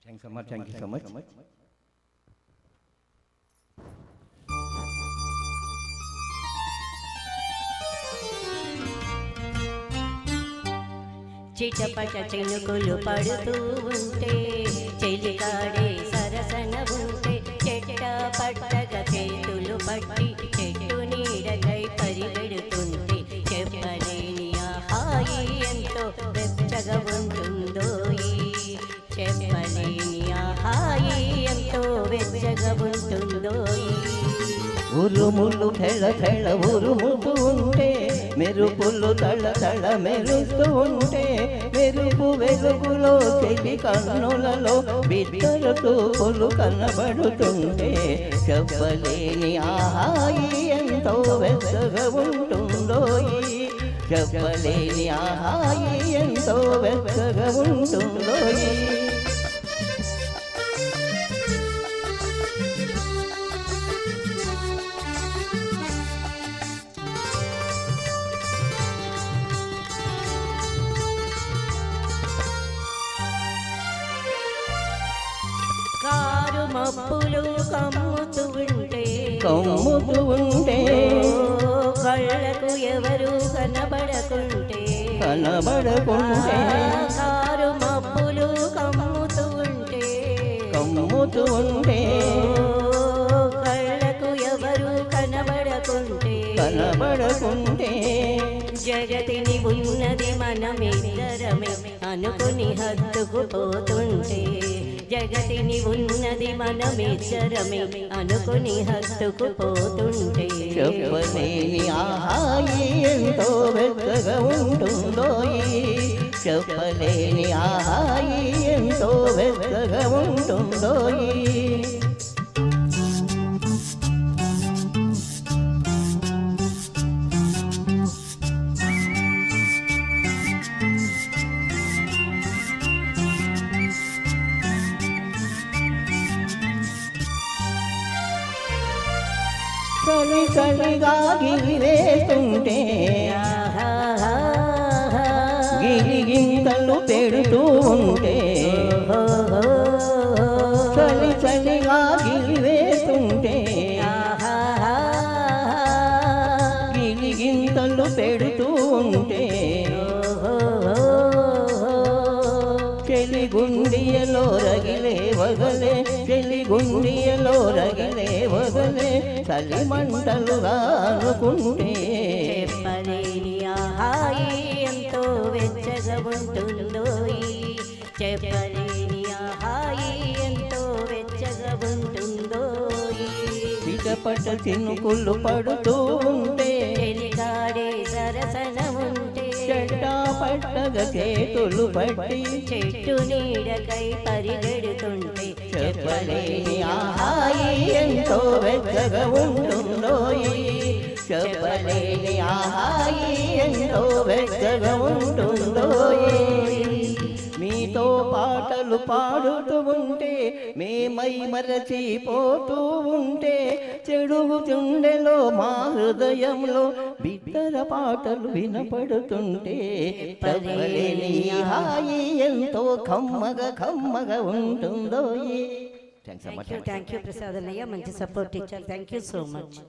Thanks so much, thank you so much. చిటపట చినుకులు పడుతూ ఉంటే చెలికాడే సరసన ఉంటే చెట్ట పట్టగా చేతులు పట్టి చెట్టు నీడకై పరిగెడుతుంటే చెప్పలేని ఆ హాయి ఎంతో వెచ్చగా ఉంటుందో, చెప్పలేని ఆ హాయి ఎంతో వెచ్చగా ఉంటుందో. ఉరుములు ఫెళ ఫెళ ఉరుముతూ ఉంటే మెరుపులు తళ తళ మెరుస్తూ ఉంటే మెరుపు వెలుగులో చెలి కన్నులలో బిడ్డల తూపులు కనబడుతుంటే చెప్పలేని ఆహాయి ఎంతో వెచ్చగా ఉంటుందో, చెప్పలేని ఆహాయి ఎంతో వెచ్చగా ఉంటుందో. కారు మబ్బులు కమ్ముతూ ఉంటే కళ్ళకు ఎవరు కనబడకుంటే కారు మబ్బులు కమ్ముతూ ఉంటే కళ్ళకు ఎవరు కనబడకుంటే జగతిని ఉన్నది మనమిద్దరమే అనుకుని హద్దుకు పోతుంటే, జగతిని ఉన్నది మనమిద్దరమే అనుకుని హద్దుకు పోతుంటే చెప్పలేని ఆహాయి ఎంతో వెచ్చగా ఉంటుందో, చెప్పలేని ఆహాయి ఎంతో వెచ్చగా ఉంటుందో. చలి చలిగా గిలివేస్తుంటే గిలిగింతలు పెడుతూ ఉంటే, చలి చలిగా గిలివేస్తుంటే గిలిగింతలు పెడుతూ ఉంటే చెలి గుండియలో రగిలే వగలే, చెలి గుండియలో రగిలే వగలే చలి మంటలుగా అనుకుంటే చెప్పలేని ఆహాయి ఎంతో వెచ్చగా ఉంటుందో, చెప్పలేని ఆహాయి ఎంతో వెచ్చగా ఉంటుందో. చిటపట చినుకులు పడుతూ ఉంటే చెలికాడే సరసన ఉంటే చెట్టా పట్టగా చేతులు పట్టి చెట్టు నీడకై పరిగెడుతుంటే చెప్పలేని ఆహాయి ఎంతో వెచ్చగా ఉంటుందో, చెప్పలేని ఆహాయి ఎంతో వెచ్చగా ఉంటుందో. మీతో పాటలు పాడుతూ ఉంటే మేమై మరచిపోతూ ఉంటే చెడుగుతుండెలో మా హృదయంలో బిత్తర పాటలు వినపడుతుంటే చెప్పలేని హాయి ఎంతో కమ్మగా కమ్మగా ఉంటుందో. థ్యాంక్ యూ ప్రసాద్ అన్నయ్య, మంచి సపోర్ట్ ఇచ్చారు. Thank you so much.